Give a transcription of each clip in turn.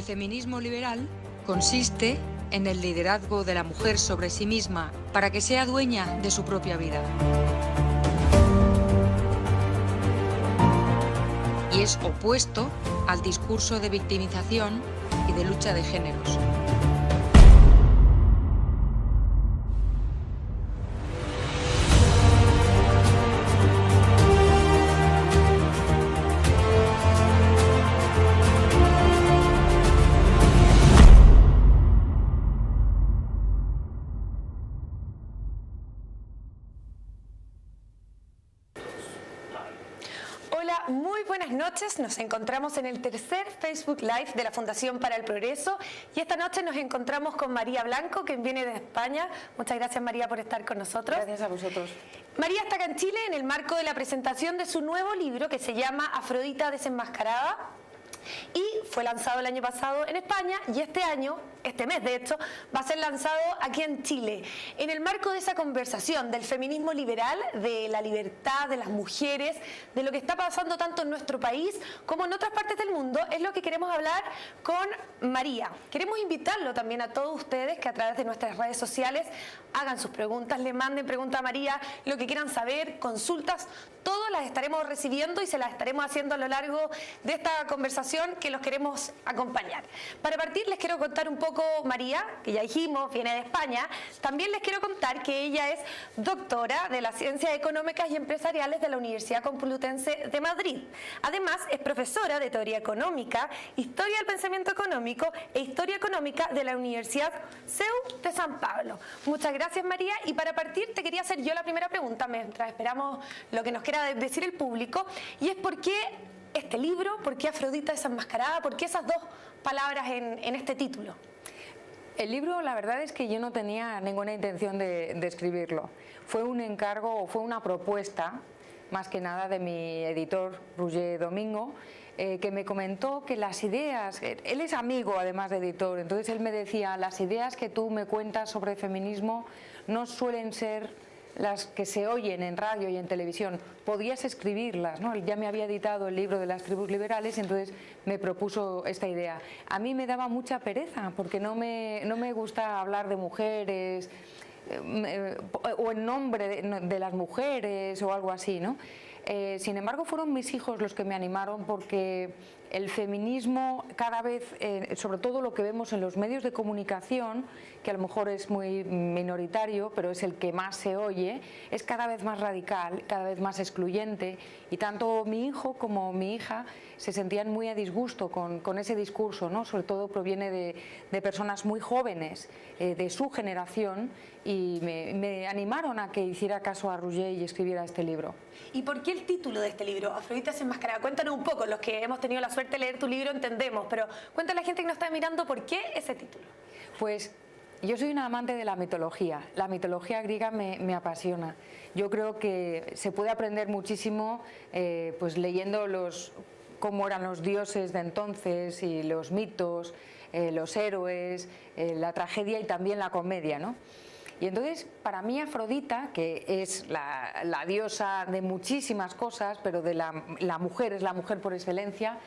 El feminismo liberal consiste en el liderazgo de la mujer sobre sí misma para que sea dueña de su propia vida. Y es opuesto al discurso de victimización y de lucha de géneros. Hola, muy buenas noches. Nos encontramos en el tercer Facebook Live de la Fundación para el Progreso y esta noche nos encontramos con María Blanco, quien viene de España. Muchas gracias, María, por estar con nosotros. Gracias a vosotros. María está acá en Chile en el marco de la presentación de su nuevo libro que se llama Afrodita Desenmascarada y fue lanzado el año pasado en España y este mes de hecho, va a ser lanzado aquí en Chile. En el marco de esa conversación del feminismo liberal, de la libertad de las mujeres, de lo que está pasando tanto en nuestro país como en otras partes del mundo, es lo que queremos hablar con María. Queremos invitarlo también a todos ustedes que a través de nuestras redes sociales hagan sus preguntas, le manden preguntas a María, lo que quieran saber, consultas, todas las estaremos recibiendo y se las estaremos haciendo a lo largo de esta conversación que los queremos acompañar. Para partir les quiero contar un poco María, que ya dijimos, viene de España. También les quiero contar que ella es doctora de las Ciencias Económicas y Empresariales de la Universidad Complutense de Madrid. Además, es profesora de Teoría Económica, Historia del Pensamiento Económico e Historia Económica de la Universidad CEU de San Pablo. Muchas gracias, María. Y para partir, te quería hacer yo la primera pregunta, mientras esperamos lo que nos quiera decir el público, y es ¿por qué este libro? ¿Por qué Afrodita Desenmascarada? ¿Por qué esas dos palabras en este título? El libro, la verdad es que yo no tenía ninguna intención de escribirlo. Fue un encargo, fue una propuesta, más que nada, de mi editor, Roger Domingo, que me comentó que las ideas, él es amigo además de editor, entonces él me decía, las ideas que tú me cuentas sobre feminismo no suelen ser las que se oyen en radio y en televisión, podías escribirlas, ¿no? Él ya me había editado el libro de las tribus liberales, entonces me propuso esta idea. A mí me daba mucha pereza porque no me gusta hablar de mujeres o en nombre de las mujeres o algo así, ¿no? Sin embargo, fueron mis hijos los que me animaron porque el feminismo cada vez, sobre todo lo que vemos en los medios de comunicación, que a lo mejor es muy minoritario, pero es el que más se oye, es cada vez más radical, cada vez más excluyente, y tanto mi hijo como mi hija se sentían muy a disgusto con ese discurso, ¿no? Sobre todo proviene de personas muy jóvenes, de su generación, y me animaron a que hiciera caso a Roger y escribiera este libro. ¿Y por qué el título de este libro, Afrodita Desenmascarada? Cuéntanos un poco, los que hemos tenido la suerte de leer tu libro entendemos, pero cuéntale a la gente que nos está mirando por qué ese título. Pues yo soy una amante de la mitología griega me apasiona. Yo creo que se puede aprender muchísimo pues leyendo cómo eran los dioses de entonces y los mitos, los héroes, la tragedia y también la comedia, ¿no? Y entonces, para mí Afrodita, que es la diosa de muchísimas cosas, pero de la mujer, es la mujer por excelencia,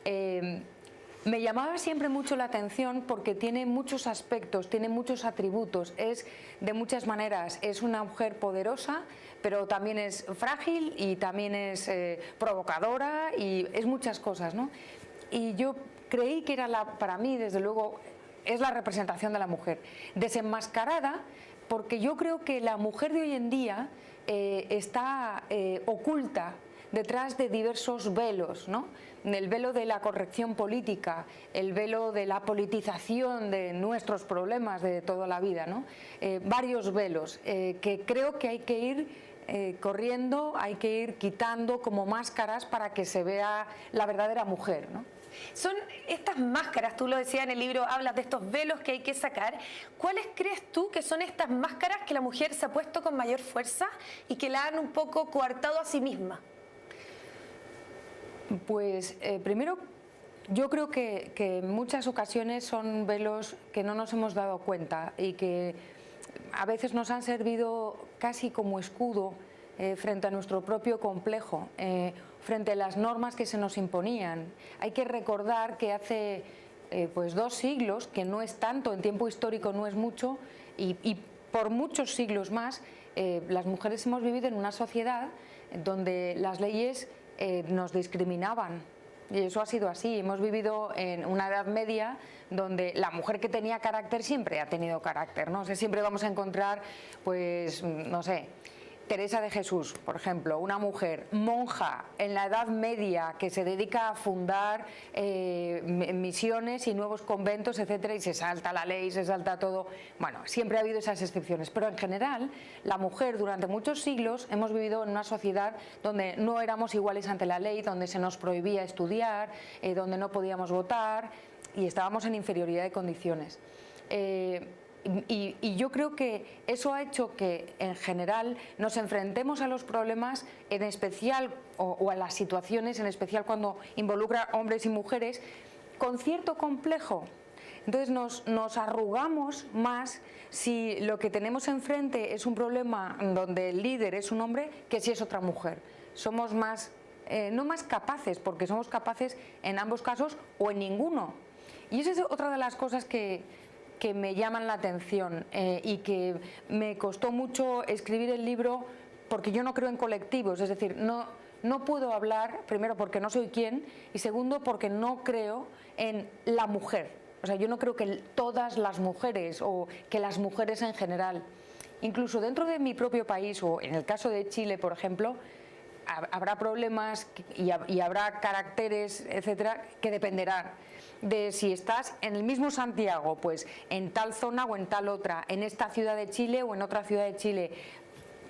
me llamaba siempre mucho la atención porque tiene muchos aspectos, tiene muchos atributos, es de muchas maneras, es una mujer poderosa, pero también es frágil y también es provocadora y es muchas cosas, ¿no? Y yo creí que era para mí, desde luego, es la representación de la mujer. Desenmascarada, porque yo creo que la mujer de hoy en día está oculta detrás de diversos velos, ¿no? El velo de la corrección política, el velo de la politización de nuestros problemas de toda la vida, ¿no? Varios velos que creo que hay que ir corriendo, hay que ir quitando como máscaras para que se vea la verdadera mujer, ¿no? Son estas máscaras, tú lo decías en el libro, hablas de estos velos que hay que sacar. ¿Cuáles crees tú que son estas máscaras que la mujer se ha puesto con mayor fuerza y que la han un poco coartado a sí misma? Pues primero, yo creo que en muchas ocasiones son velos que no nos hemos dado cuenta y que a veces nos han servido casi como escudo frente a nuestro propio complejo, frente a las normas que se nos imponían. Hay que recordar que hace pues 2 siglos, que no es tanto, en tiempo histórico no es mucho, y por muchos siglos más, las mujeres hemos vivido en una sociedad donde las leyes nos discriminaban. Y eso ha sido así. Hemos vivido en una Edad Media donde la mujer que tenía carácter siempre ha tenido carácter, ¿no? O sea, siempre vamos a encontrar, pues, no sé, Teresa de Jesús, por ejemplo, una mujer monja en la Edad Media que se dedica a fundar misiones y nuevos conventos, etcétera, y se salta la ley, se salta todo. Bueno, siempre ha habido esas excepciones, pero en general la mujer durante muchos siglos hemos vivido en una sociedad donde no éramos iguales ante la ley, donde se nos prohibía estudiar, donde no podíamos votar y estábamos en inferioridad de condiciones. Y yo creo que eso ha hecho que en general nos enfrentemos a los problemas, en especial, o a las situaciones, en especial cuando involucra hombres y mujeres, con cierto complejo. Entonces nos arrugamos más si lo que tenemos enfrente es un problema donde el líder es un hombre que si es otra mujer. Somos más, no más capaces, porque somos capaces en ambos casos o en ninguno. Y esa es otra de las cosas que me llaman la atención y que me costó mucho escribir el libro, porque yo no creo en colectivos, es decir, no puedo hablar, primero porque no soy quien, y segundo porque no creo en la mujer. O sea, yo no creo que todas las mujeres o que las mujeres en general, incluso dentro de mi propio país o en el caso de Chile, por ejemplo, habrá problemas y habrá caracteres, etcétera, que dependerán de si estás en el mismo Santiago, pues en tal zona o en tal otra, en esta ciudad de Chile o en otra ciudad de Chile.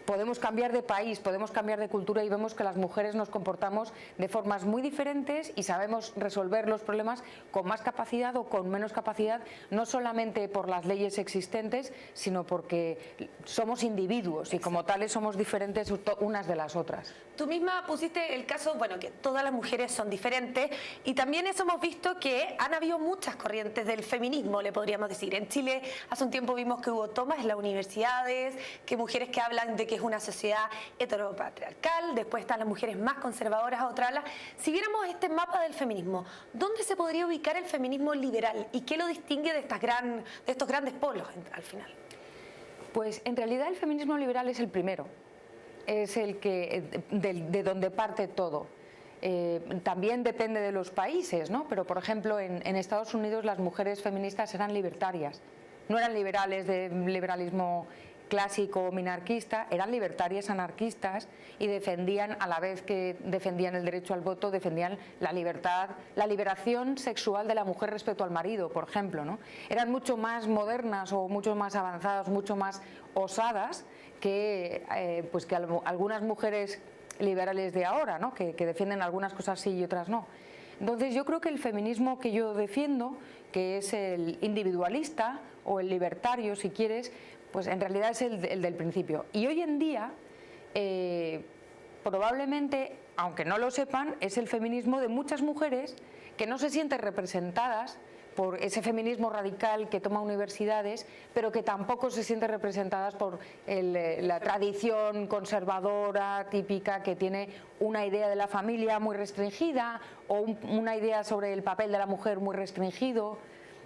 Podemos cambiar de país, podemos cambiar de cultura y vemos que las mujeres nos comportamos de formas muy diferentes y sabemos resolver los problemas con más capacidad o con menos capacidad, no solamente por las leyes existentes, sino porque somos individuos y como tales somos diferentes unas de las otras. Tú misma pusiste el caso, bueno, que todas las mujeres son diferentes y también eso hemos visto que han habido muchas corrientes del feminismo, le podríamos decir. En Chile hace un tiempo vimos que hubo tomas en las universidades, que mujeres que hablan de que es una sociedad heteropatriarcal, después están las mujeres más conservadoras, otras. Si viéramos este mapa del feminismo, ¿dónde se podría ubicar el feminismo liberal y qué lo distingue de estos grandes polos al final? Pues en realidad el feminismo liberal es el primero, es el que de donde parte todo. También depende de los países, ¿no? Pero por ejemplo en Estados Unidos las mujeres feministas eran libertarias, no eran liberales de liberalismo clásico minarquista, eran libertarias anarquistas y defendían, a la vez que defendían el derecho al voto, defendían la libertad, la liberación sexual de la mujer respecto al marido, por ejemplo, ¿no? Eran mucho más modernas o mucho más avanzadas, mucho más osadas que, pues que algunas mujeres liberales de ahora, ¿no? que defienden algunas cosas sí y otras no. Entonces yo creo que el feminismo que yo defiendo, que es el individualista o el libertario si quieres, pues en realidad es el del principio. Y hoy en día, probablemente, aunque no lo sepan, es el feminismo de muchas mujeres que no se sienten representadas por ese feminismo radical que toma universidades, pero que tampoco se sienten representadas por la tradición conservadora típica que tiene una idea de la familia muy restringida o una idea sobre el papel de la mujer muy restringido.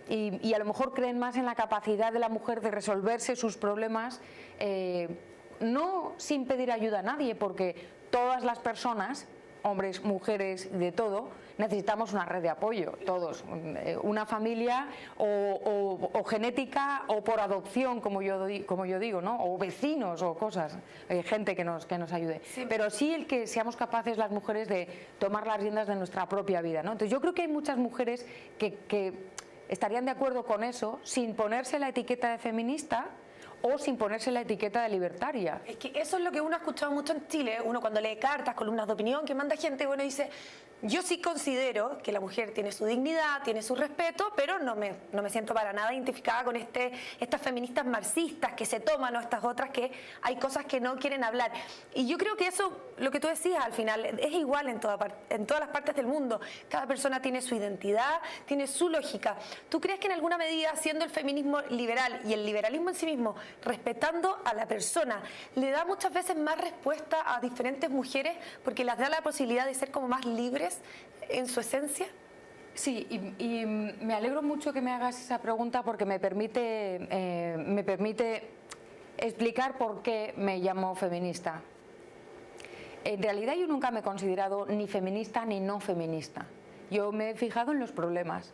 Y a lo mejor creen más en la capacidad de la mujer de resolverse sus problemas, no sin pedir ayuda a nadie, porque todas las personas, hombres, mujeres, de todo, necesitamos una red de apoyo, todos, una familia o genética o por adopción, como yo digo, ¿no? O vecinos o cosas, gente que nos ayude. Sí. Pero sí el que seamos capaces las mujeres de tomar las riendas de nuestra propia vida, ¿no? Entonces yo creo que hay muchas mujeres que estarían de acuerdo con eso sin ponerse la etiqueta de feminista o sin ponerse la etiqueta de libertaria. Es que eso es lo que uno ha escuchado mucho en Chile. Uno cuando lee cartas, columnas de opinión que manda gente, bueno, dice, yo sí considero que la mujer tiene su dignidad, tiene su respeto, pero no me siento para nada identificada con estas feministas marxistas que se toman o estas otras que hay cosas que no quieren hablar. Y yo creo que eso, lo que tú decías al final, es igual en todas las partes del mundo. Cada persona tiene su identidad, tiene su lógica. ¿Tú crees que en alguna medida, siendo el feminismo liberal y el liberalismo en sí mismo, respetando a la persona, le da muchas veces más respuesta a diferentes mujeres porque las da la posibilidad de ser como más libres en su esencia? Sí, y me alegro mucho que me hagas esa pregunta porque me permite explicar por qué me llamo feminista. En realidad yo nunca me he considerado ni feminista ni no feminista. Yo me he fijado en los problemas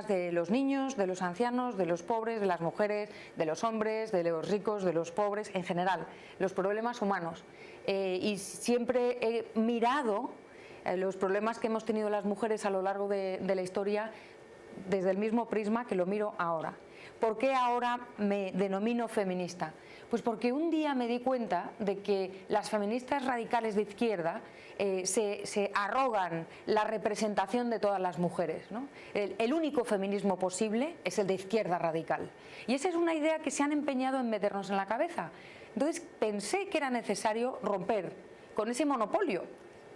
de los niños, de los ancianos, de los pobres, de las mujeres, de los hombres, de los ricos, de los pobres, en general, los problemas humanos. Y siempre he mirado los problemas que hemos tenido las mujeres a lo largo de la historia desde el mismo prisma que lo miro ahora. ¿Por qué ahora me denomino feminista? Pues porque un día me di cuenta de que las feministas radicales de izquierda se arrogan la representación de todas las mujeres, ¿no? El único feminismo posible es el de izquierda radical. Y esa es una idea que se han empeñado en meternos en la cabeza. Entonces pensé que era necesario romper con ese monopolio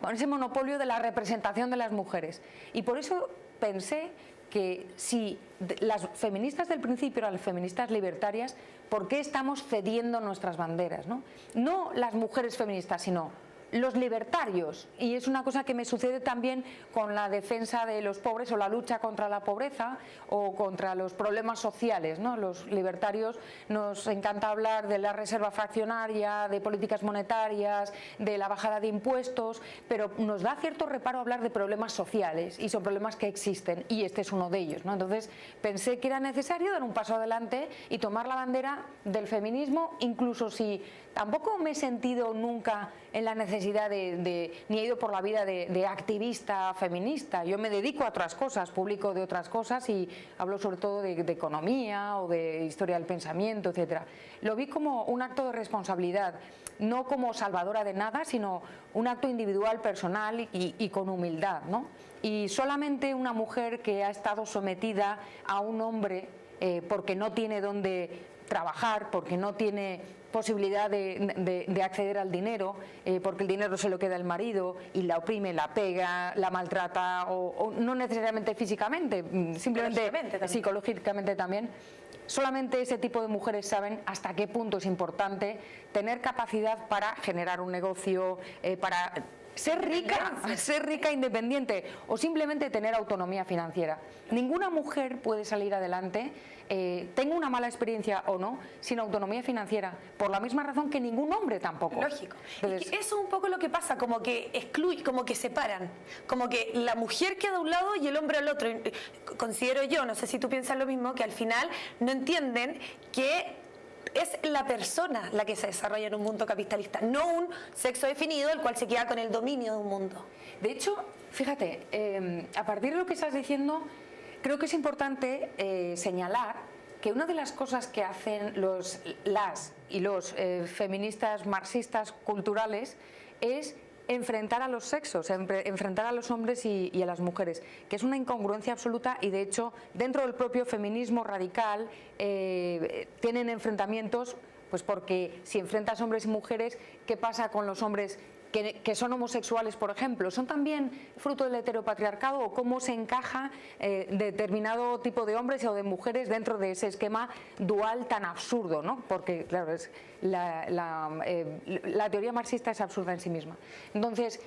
de la representación de las mujeres. Y por eso pensé que si las feministas del principio eran las feministas libertarias, ¿por qué estamos cediendo nuestras banderas? No las mujeres feministas, sino los libertarios. Y es una cosa que me sucede también con la defensa de los pobres o la lucha contra la pobreza o contra los problemas sociales, ¿no? Los libertarios nos encanta hablar de la reserva fraccionaria, de políticas monetarias, de la bajada de impuestos, pero nos da cierto reparo hablar de problemas sociales y son problemas que existen y este es uno de ellos, ¿no? Entonces pensé que era necesario dar un paso adelante y tomar la bandera del feminismo, incluso si tampoco me he sentido nunca en la necesidad ni he ido por la vida de activista feminista. Yo me dedico a otras cosas, publico de otras cosas y hablo sobre todo de economía o de historia del pensamiento, etcétera. Lo vi como un acto de responsabilidad, no como salvadora de nada, sino un acto individual, personal y con humildad, ¿no? Y solamente una mujer que ha estado sometida a un hombre porque no tiene dónde trabajar, porque no tiene posibilidad de acceder al dinero, porque el dinero se lo queda el marido y la oprime, la pega, la maltrata, o no necesariamente físicamente, simplemente psicológicamente también. Solamente ese tipo de mujeres saben hasta qué punto es importante tener capacidad para generar un negocio, para ser rica independiente o simplemente tener autonomía financiera. Ninguna mujer puede salir adelante, tenga una mala experiencia o no, sin autonomía financiera, por la misma razón que ningún hombre tampoco. Lógico. Entonces, y que eso es un poco lo que pasa, como que excluye, como que separan, como que la mujer queda a un lado y el hombre al otro. Considero yo, no sé si tú piensas lo mismo, que al final no entienden que es la persona la que se desarrolla en un mundo capitalista, no un sexo definido el cual se queda con el dominio de un mundo. De hecho, fíjate, a partir de lo que estás diciendo, creo que es importante señalar que una de las cosas que hacen las feministas marxistas culturales es enfrentar a los sexos, enfrentar a los hombres y a las mujeres, que es una incongruencia absoluta y de hecho dentro del propio feminismo radical tienen enfrentamientos, pues porque si enfrentas hombres y mujeres, ¿qué pasa con los hombres que son homosexuales, por ejemplo? ¿Son también fruto del heteropatriarcado o cómo se encaja determinado tipo de hombres o de mujeres dentro de ese esquema dual tan absurdo, ¿no? Porque, claro, la teoría marxista es absurda en sí misma. Entonces,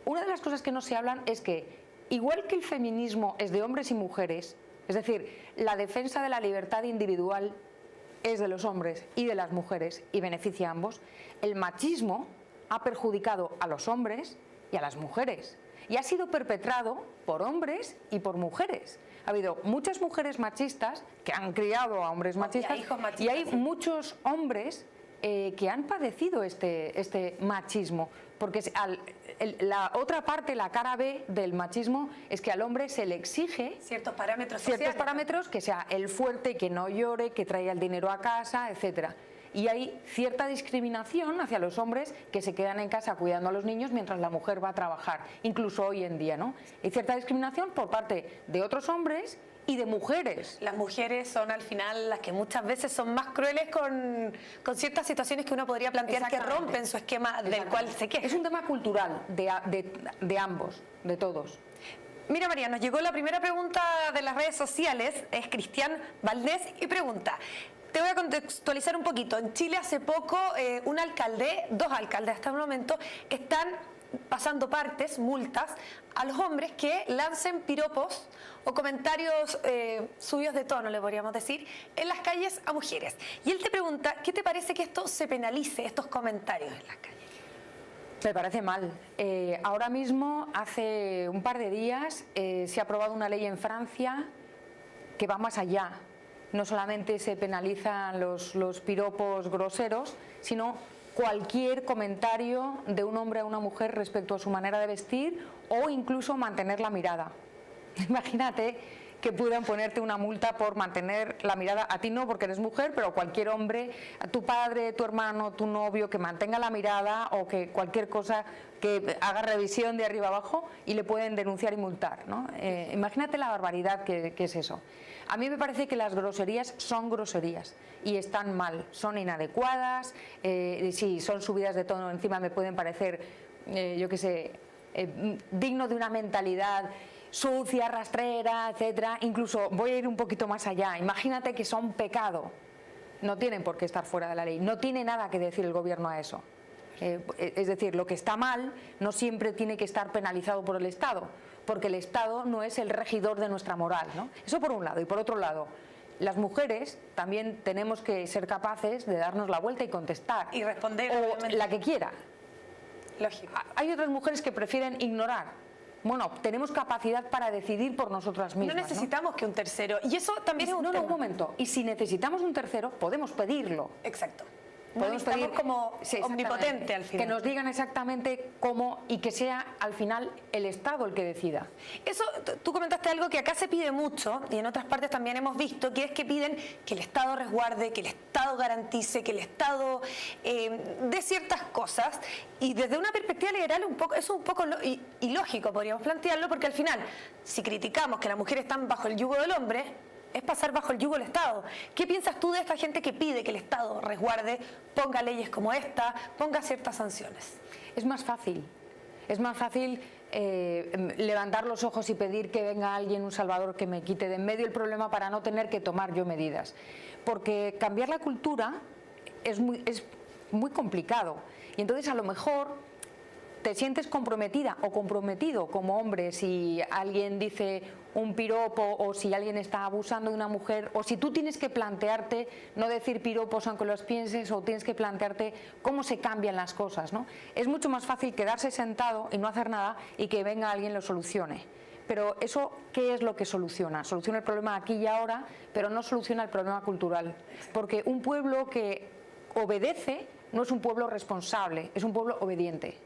una de las cosas que no se hablan es que, igual que el feminismo es de hombres y mujeres, es decir, la defensa de la libertad individual es de los hombres y de las mujeres y beneficia a ambos, el machismo ha perjudicado a los hombres y a las mujeres y ha sido perpetrado por hombres y por mujeres. Ha habido muchas mujeres machistas que han criado a hombres machistas y hay muchos hombres que han padecido este machismo, porque la otra parte, la cara B del machismo, es que al hombre se le exige ciertos parámetros sociales, que sea el fuerte, que no llore, que traiga el dinero a casa, etcétera. Y hay cierta discriminación hacia los hombres que se quedan en casa cuidando a los niños mientras la mujer va a trabajar, incluso hoy en día, ¿no? Hay cierta discriminación por parte de otros hombres y de mujeres. Las mujeres son al final las que muchas veces son más crueles con ciertas situaciones que uno podría plantear que rompen su esquema del cual se queja. Es un tema cultural de ambos, de todos. Mira, María, nos llegó la primera pregunta de las redes sociales, es Cristian Valdés y pregunta: te voy a contextualizar un poquito. En Chile hace poco dos alcaldes hasta el momento están pasando partes, multas, a los hombres que lancen piropos o comentarios subidos de tono, le podríamos decir, en las calles a mujeres. Y él te pregunta, ¿qué te parece que esto se penalice, estos comentarios en las calles? Me parece mal. Ahora mismo, hace un par de días, se ha aprobado una ley en Francia que va más allá. No solamente se penalizan los piropos groseros, sino cualquier comentario de un hombre a una mujer respecto a su manera de vestir o incluso mantener la mirada. Imagínate que puedan ponerte una multa por mantener la mirada, a ti no porque eres mujer, pero cualquier hombre, a tu padre, tu hermano, tu novio, que mantenga la mirada o que cualquier cosa que haga revisión de arriba abajo y le pueden denunciar y multar, ¿no? Imagínate la barbaridad que es eso. A mí me parece que las groserías son groserías y están mal, son inadecuadas, si son subidas de tono encima me pueden parecer, yo qué sé, digno de una mentalidad sucia, rastrera, etcétera. Incluso voy a ir un poquito más allá. Imagínate que son pecado. No tienen por qué estar fuera de la ley. No tiene nada que decir el gobierno a eso. Es decir, lo que está mal no siempre tiene que estar penalizado por el Estado, porque el Estado no es el regidor de nuestra moral, ¿no? Eso por un lado. Y por otro lado, las mujeres también tenemos que ser capaces de darnos la vuelta y contestar. Y responder. O la que quiera. Lógico. Hay otras mujeres que prefieren ignorar. Bueno, tenemos capacidad para decidir por nosotras mismas. No necesitamos que un tercero. Y eso también es un tema. No, un momento. Y si necesitamos un tercero, podemos pedirlo. Exacto. Podemos pedir como omnipotente al final. Que nos digan exactamente cómo y que sea al final el Estado el que decida. Eso, tú comentaste algo que acá se pide mucho y en otras partes también hemos visto, que es que piden que el Estado resguarde, que el Estado garantice, que el Estado dé ciertas cosas, y desde una perspectiva liberal es un poco ilógico, podríamos plantearlo, porque al final, si criticamos que las mujeres están bajo el yugo del hombre, es pasar bajo el yugo del Estado. ¿Qué piensas tú de esta gente que pide que el Estado resguarde, ponga leyes como esta, ponga ciertas sanciones? Es más fácil levantar los ojos y pedir que venga alguien, un salvador, que me quite de en medio el problema para no tener que tomar yo medidas. Porque cambiar la cultura es muy complicado. Y entonces a lo mejor te sientes comprometida o comprometido como hombre si alguien dice un piropo o si alguien está abusando de una mujer, o si tú tienes que plantearte no decir piropos aunque los pienses, o tienes que plantearte cómo se cambian las cosas, ¿no? Es mucho más fácil quedarse sentado y no hacer nada y que venga alguien y lo solucione. Pero eso, ¿qué es lo que soluciona? Soluciona el problema aquí y ahora, pero no soluciona el problema cultural. Porque un pueblo que obedece no es un pueblo responsable, es un pueblo obediente.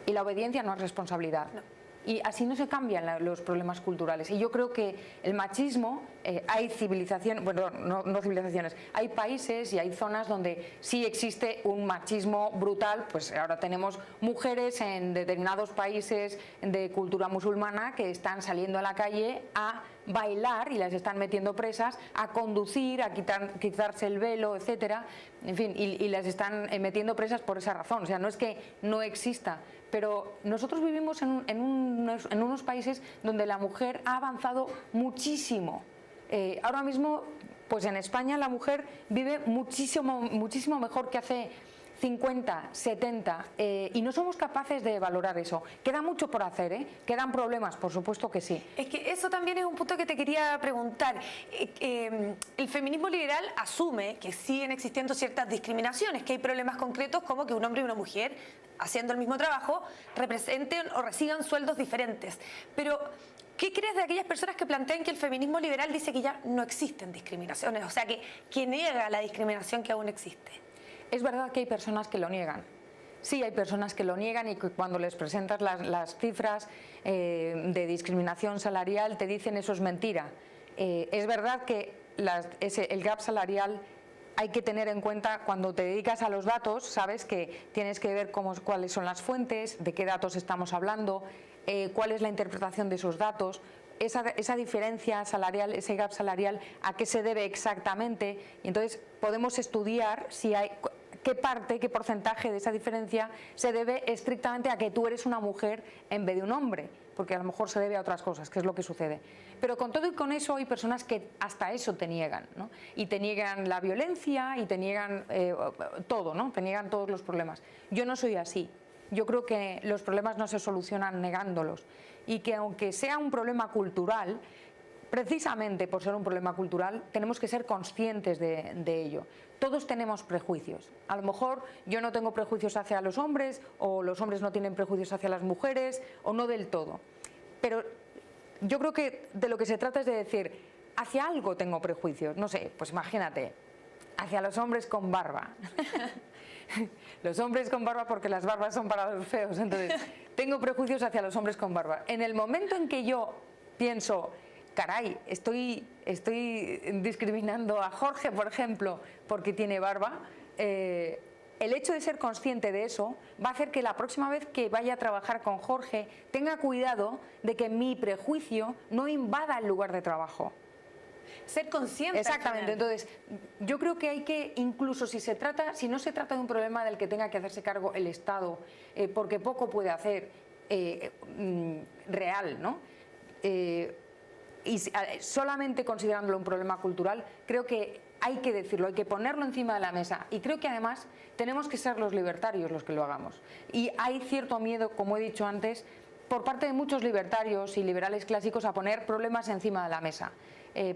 Y la obediencia no es responsabilidad. No. Y así no se cambian los problemas culturales. Y yo creo que el machismo, hay civilizaciones, bueno, no civilizaciones, hay países y hay zonas donde sí existe un machismo brutal. Pues ahora tenemos mujeres en determinados países de cultura musulmana que están saliendo a la calle a bailar y las están metiendo presas, a conducir, a quitarse el velo, etcétera, en fin, y las están metiendo presas por esa razón. O sea, no es que no exista, pero nosotros vivimos en unos países donde la mujer ha avanzado muchísimo. Ahora mismo, pues en España la mujer vive muchísimo mejor que hace 50, 70, y no somos capaces de valorar eso. Queda mucho por hacer, ¿eh? Quedan problemas, por supuesto que sí. Es que eso también es un punto que te quería preguntar. El feminismo liberal asume que siguen existiendo ciertas discriminaciones, que hay problemas concretos como que un hombre y una mujer, haciendo el mismo trabajo, representen o reciban sueldos diferentes. Pero ¿qué crees de aquellas personas que plantean que el feminismo liberal dice que ya no existen discriminaciones? O sea, que niega la discriminación que aún existe. Es verdad que hay personas que lo niegan. Sí, hay personas que lo niegan y que cuando les presentas las cifras de discriminación salarial te dicen eso es mentira. Es verdad que el gap salarial hay que tener en cuenta cuando te dedicas a los datos, sabes que tienes que ver cuáles son las fuentes, de qué datos estamos hablando, cuál es la interpretación de esos datos. Esa diferencia salarial, ese gap salarial, a qué se debe exactamente, y entonces podemos estudiar si hay qué porcentaje de esa diferencia se debe estrictamente a que tú eres una mujer en vez de un hombre, porque a lo mejor se debe a otras cosas, que es lo que sucede. Pero con todo y con eso hay personas que hasta eso te niegan, ¿no? Y te niegan la violencia y te niegan todo, ¿no? Te niegan todos los problemas. Yo no soy así. yo creo que los problemas no se solucionan negándolos y que aunque sea un problema cultural, precisamente por ser un problema cultural, tenemos que ser conscientes de ello. Todos tenemos prejuicios. A lo mejor yo no tengo prejuicios hacia los hombres, o los hombres no tienen prejuicios hacia las mujeres, o no del todo. Pero yo creo que de lo que se trata es de decir, hacia algo tengo prejuicios. No sé, pues imagínate, hacia los hombres con barba. Los hombres con barba, porque las barbas son para los feos. Entonces, tengo prejuicios hacia los hombres con barba. En el momento en que yo pienso, caray, estoy discriminando a Jorge, por ejemplo, porque tiene barba, el hecho de ser consciente de eso va a hacer que la próxima vez que vaya a trabajar con Jorge tenga cuidado de que mi prejuicio no invada el lugar de trabajo. Ser consciente. Exactamente. Entonces, yo creo que hay que, incluso si no se trata de un problema del que tenga que hacerse cargo el Estado, porque poco puede hacer real, ¿no? Y solamente considerándolo un problema cultural, creo que hay que decirlo, hay que ponerlo encima de la mesa. Y creo que además tenemos que ser los libertarios los que lo hagamos. Y hay cierto miedo, como he dicho antes, por parte de muchos libertarios y liberales clásicos a poner problemas encima de la mesa.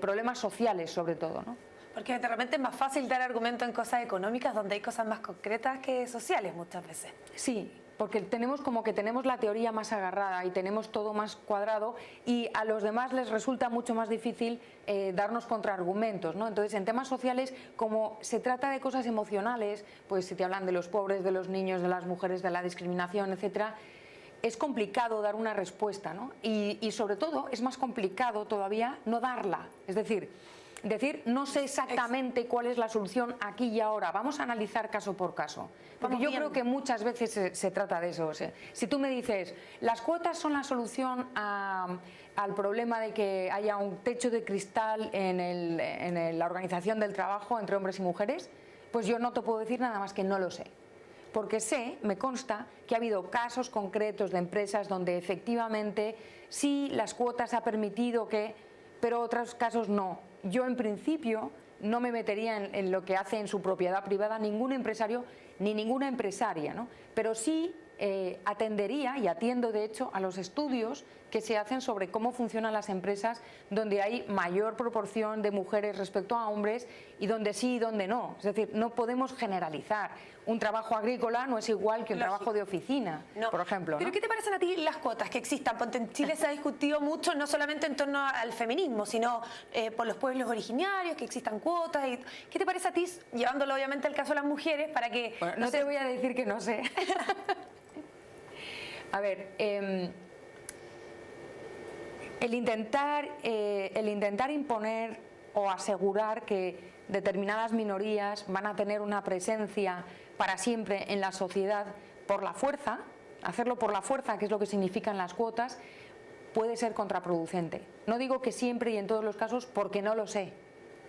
Problemas sociales sobre todo, ¿no? Porque de repente es más fácil dar argumento en cosas económicas donde hay cosas más concretas que sociales muchas veces. Sí, porque tenemos la teoría más agarrada y tenemos todo más cuadrado, y a los demás les resulta mucho más difícil darnos contraargumentos, ¿no? Entonces, en temas sociales, como se trata de cosas emocionales, pues si te hablan de los pobres, de los niños, de las mujeres, de la discriminación, etcétera, es complicado dar una respuesta, ¿no? Y sobre todo es más complicado todavía no darla, es decir, no sé exactamente cuál es la solución aquí y ahora, vamos a analizar caso por caso. Porque yo creo que muchas veces se trata de eso. O sea, si tú me dices, las cuotas son la solución al problema de que haya un techo de cristal en la organización del trabajo entre hombres y mujeres, pues yo no te puedo decir nada más que no lo sé. Porque me consta que ha habido casos concretos de empresas donde efectivamente sí las cuotas ha permitido que, pero otros casos no. Yo en principio no me metería en lo que hace en su propiedad privada ningún empresario ni ninguna empresaria, ¿no? Pero sí atendería, y atiendo de hecho, a los estudios que se hacen sobre cómo funcionan las empresas donde hay mayor proporción de mujeres respecto a hombres y donde sí y donde no. Es decir, no podemos generalizar. Un trabajo agrícola no es igual que un trabajo de oficina, por ejemplo, ¿no? ¿Pero qué te parecen a ti las cuotas que existan? Porque en Chile se ha discutido mucho, no solamente en torno al feminismo, sino por los pueblos originarios, que existan cuotas. ¿Qué te parece a ti, llevándolo obviamente al caso de las mujeres, para que... Bueno, no te voy a decir que no sé. A ver, el intentar imponer o asegurar que determinadas minorías van a tener una presencia para siempre en la sociedad por la fuerza, hacerlo por la fuerza, que es lo que significan las cuotas, puede ser contraproducente. No digo que siempre y en todos los casos, porque no lo sé,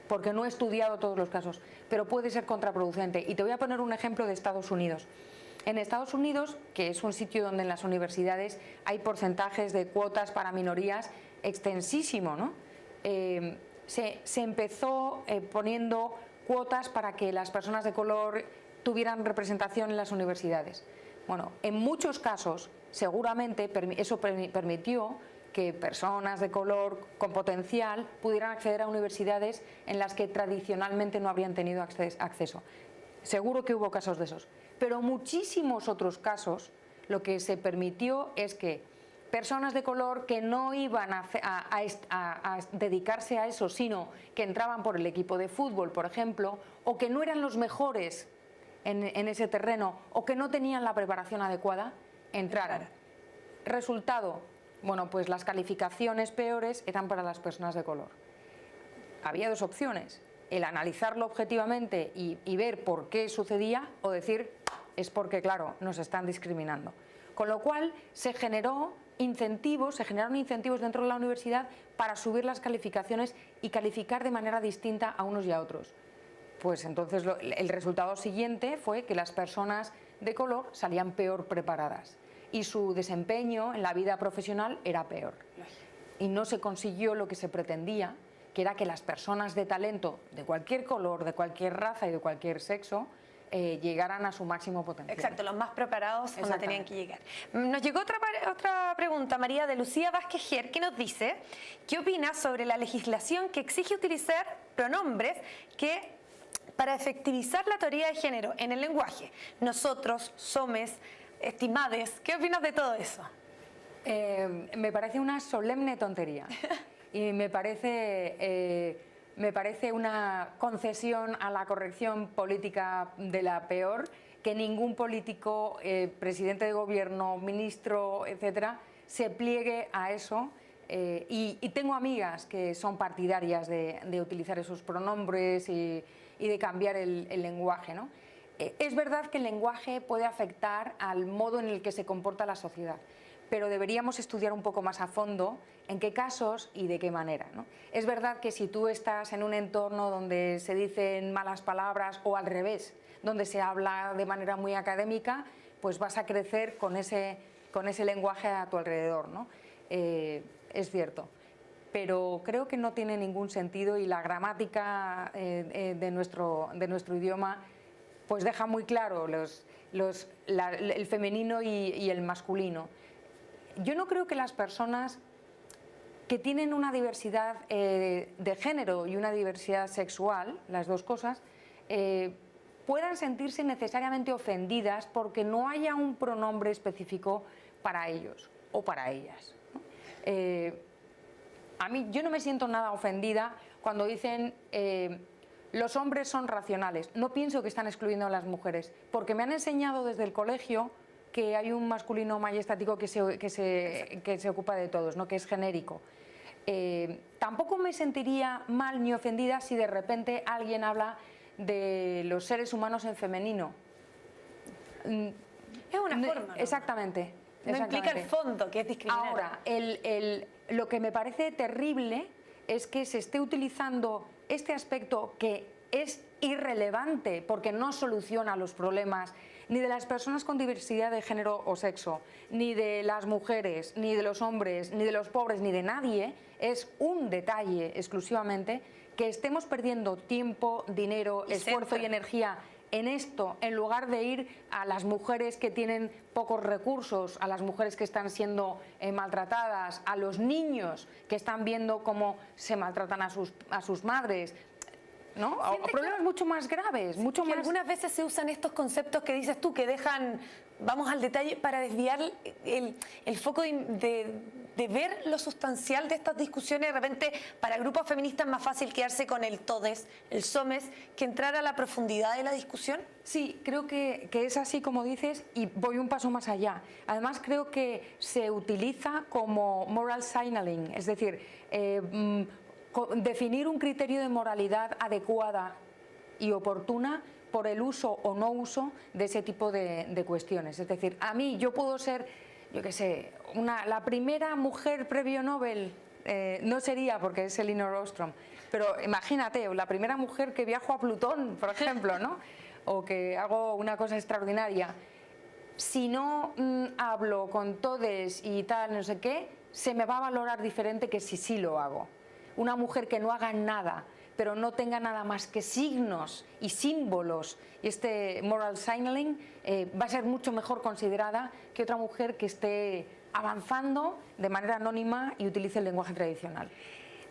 porque no he estudiado todos los casos, pero puede ser contraproducente. Y te voy a poner un ejemplo de Estados Unidos. En Estados Unidos, que es un sitio donde en las universidades hay porcentajes de cuotas para minorías extensísimo, ¿no? Se empezó poniendo cuotas para que las personas de color tuvieran representación en las universidades. Bueno, en muchos casos, seguramente eso permitió que personas de color con potencial pudieran acceder a universidades en las que tradicionalmente no habrían tenido acceso. Seguro que hubo casos de esos. Pero muchísimos otros casos, lo que se permitió es que personas de color que no iban a dedicarse a eso, sino que entraban por el equipo de fútbol, por ejemplo, o que no eran los mejores en ese terreno, o que no tenían la preparación adecuada, entraran. Resultado, bueno, pues las calificaciones peores eran para las personas de color. Había dos opciones: el analizarlo objetivamente y ver por qué sucedía, o decir, es porque, claro, nos están discriminando. Con lo cual se generaron incentivos dentro de la universidad para subir las calificaciones y calificar de manera distinta a unos y a otros. Pues entonces el resultado siguiente fue que las personas de color salían peor preparadas y su desempeño en la vida profesional era peor. Y no se consiguió lo que se pretendía, que era que las personas de talento de cualquier color, de cualquier raza y de cualquier sexo llegaran a su máximo potencial. Exacto, los más preparados donde tenían que llegar. Nos llegó otra pregunta, María, de Lucía Vázquez Ger, que nos dice: ¿qué opinas sobre la legislación que exige utilizar pronombres para efectivizar la teoría de género en el lenguaje? Nosotros, somes, estimades, ¿qué opinas de todo eso? Me parece una solemne tontería y me parece una concesión a la corrección política de la peor, que ningún político, presidente de gobierno, ministro, etcétera, se pliegue a eso. Y tengo amigas que son partidarias de utilizar esos pronombres y de cambiar el lenguaje, ¿no? Es verdad que el lenguaje puede afectar al modo en el que se comporta la sociedad, pero deberíamos estudiar un poco más a fondo en qué casos y de qué manera, ¿no? Es verdad que si tú estás en un entorno donde se dicen malas palabras, o al revés, donde se habla de manera muy académica, pues vas a crecer con ese lenguaje a tu alrededor, ¿no? Es cierto, pero creo que no tiene ningún sentido, y la gramática de nuestro idioma pues deja muy claro el femenino y el masculino. Yo no creo que las personas que tienen una diversidad de género y una diversidad sexual, las dos cosas, puedan sentirse necesariamente ofendidas porque no haya un pronombre específico para ellos o para ellas, ¿no? Yo no me siento nada ofendida cuando dicen los hombres son racionales. No pienso que están excluyendo a las mujeres, porque me han enseñado desde el colegio que hay un masculino majestático que se ocupa de todos, ¿no? Que es genérico. Tampoco me sentiría mal ni ofendida si de repente alguien habla de los seres humanos en femenino. Es una forma, ¿no? Exactamente. No implica el fondo, que es discriminar. Ahora, lo que me parece terrible es que se esté utilizando este aspecto, que es irrelevante porque no soluciona los problemas ni de las personas con diversidad de género o sexo, ni de las mujeres, ni de los hombres, ni de los pobres, ni de nadie. Es un detalle exclusivamente que estemos perdiendo tiempo, dinero, esfuerzo y energía en esto, en lugar de ir a las mujeres que tienen pocos recursos, a las mujeres que están siendo maltratadas, a los niños que están viendo cómo se maltratan a sus madres, ¿no? Problemas mucho más graves, mucho más. Algunas veces se usan estos conceptos que dices tú, que dejan, vamos al detalle, para desviar el foco de ver lo sustancial de estas discusiones. De repente, para grupos feministas es más fácil quedarse con el todes, el somes, que entrar a la profundidad de la discusión. Sí, creo que es así como dices, y voy un paso más allá. Además, creo que se utiliza como moral signaling, es decir, definir un criterio de moralidad adecuada y oportuna por el uso o no uso de ese tipo de cuestiones. Es decir, yo puedo ser, yo qué sé, la primera mujer premio Nobel, no sería porque es Elinor Ostrom, pero imagínate, la primera mujer que viajo a Plutón, por ejemplo, ¿no? O que hago una cosa extraordinaria. Si no hablo con todes y tal, no sé qué, se me va a valorar diferente que si sí lo hago. Una mujer que no haga nada, pero no tenga nada más que signos y símbolos, y este moral signaling va a ser mucho mejor considerada que otra mujer que esté avanzando de manera anónima y utilice el lenguaje tradicional.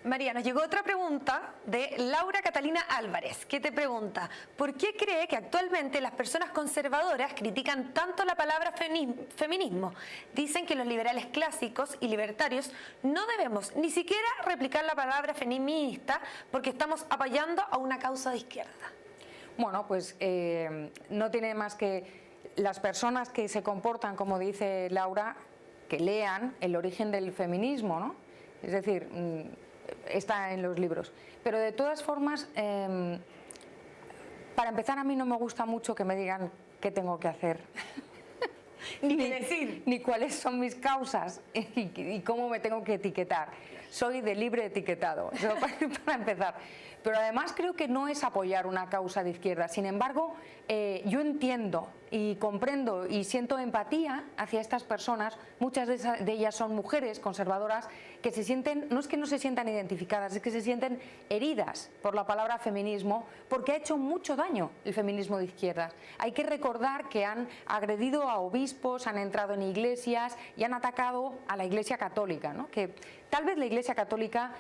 María, nos llegó otra pregunta de Laura Catalina Álvarez, que te pregunta: ¿por qué cree que actualmente las personas conservadoras critican tanto la palabra feminismo? Dicen que los liberales clásicos y libertarios no debemos ni siquiera replicar la palabra feminista porque estamos apoyando a una causa de izquierda. Bueno, pues no tiene más que las personas que se comportan, como dice Laura, que lean el origen del feminismo, ¿no? Es decir, está en los libros. Pero de todas formas, para empezar, a mí no me gusta mucho que me digan qué tengo que hacer. Ni cuáles son mis causas y cómo me tengo que etiquetar. soy de libre etiquetado, eso para empezar. Pero además creo que no es apoyar una causa de izquierda. Sin embargo, yo entiendo y comprendo y siento empatía hacia estas personas. Muchas de ellas son mujeres conservadoras que se sienten, no es que no se sientan identificadas, es que se sienten heridas por la palabra feminismo, porque ha hecho mucho daño el feminismo de izquierdas. Hay que recordar que han agredido a obispos, han entrado en iglesias y han atacado a la Iglesia Católica, ¿no? Que tal vez la Iglesia Católica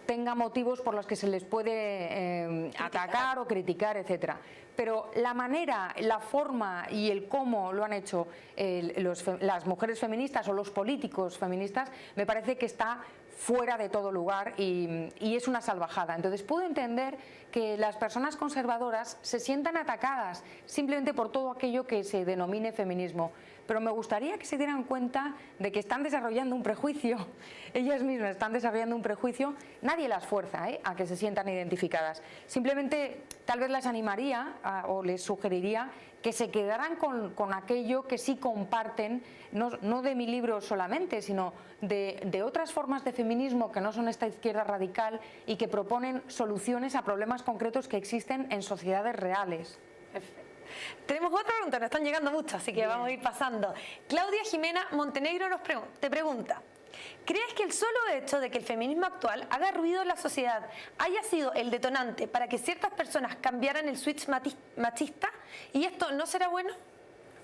tenga motivos por los que se les puede atacar o criticar, etcétera. Pero la manera, la forma y el cómo lo han hecho las mujeres feministas o los políticos feministas me parece que está fuera de todo lugar y es una salvajada. Entonces puedo entender que las personas conservadoras se sientan atacadas simplemente por todo aquello que se denomine feminismo. Pero me gustaría que se dieran cuenta de que están desarrollando un prejuicio, ellas mismas están desarrollando un prejuicio, nadie las fuerza a que se sientan identificadas. Simplemente tal vez las animaría o les sugeriría que se quedaran con aquello que sí comparten, no de mi libro solamente, sino de otras formas de feminismo que no son esta izquierda radical y que proponen soluciones a problemas concretos que existen en sociedades reales. Perfecto. Tenemos otra pregunta, nos están llegando muchas, así que vamos a ir pasando. Claudia Jimena Montenegro te pregunta: ¿crees que el solo hecho de que el feminismo actual haga ruido en la sociedad haya sido el detonante para que ciertas personas cambiaran el switch machista? ¿Y esto no será bueno?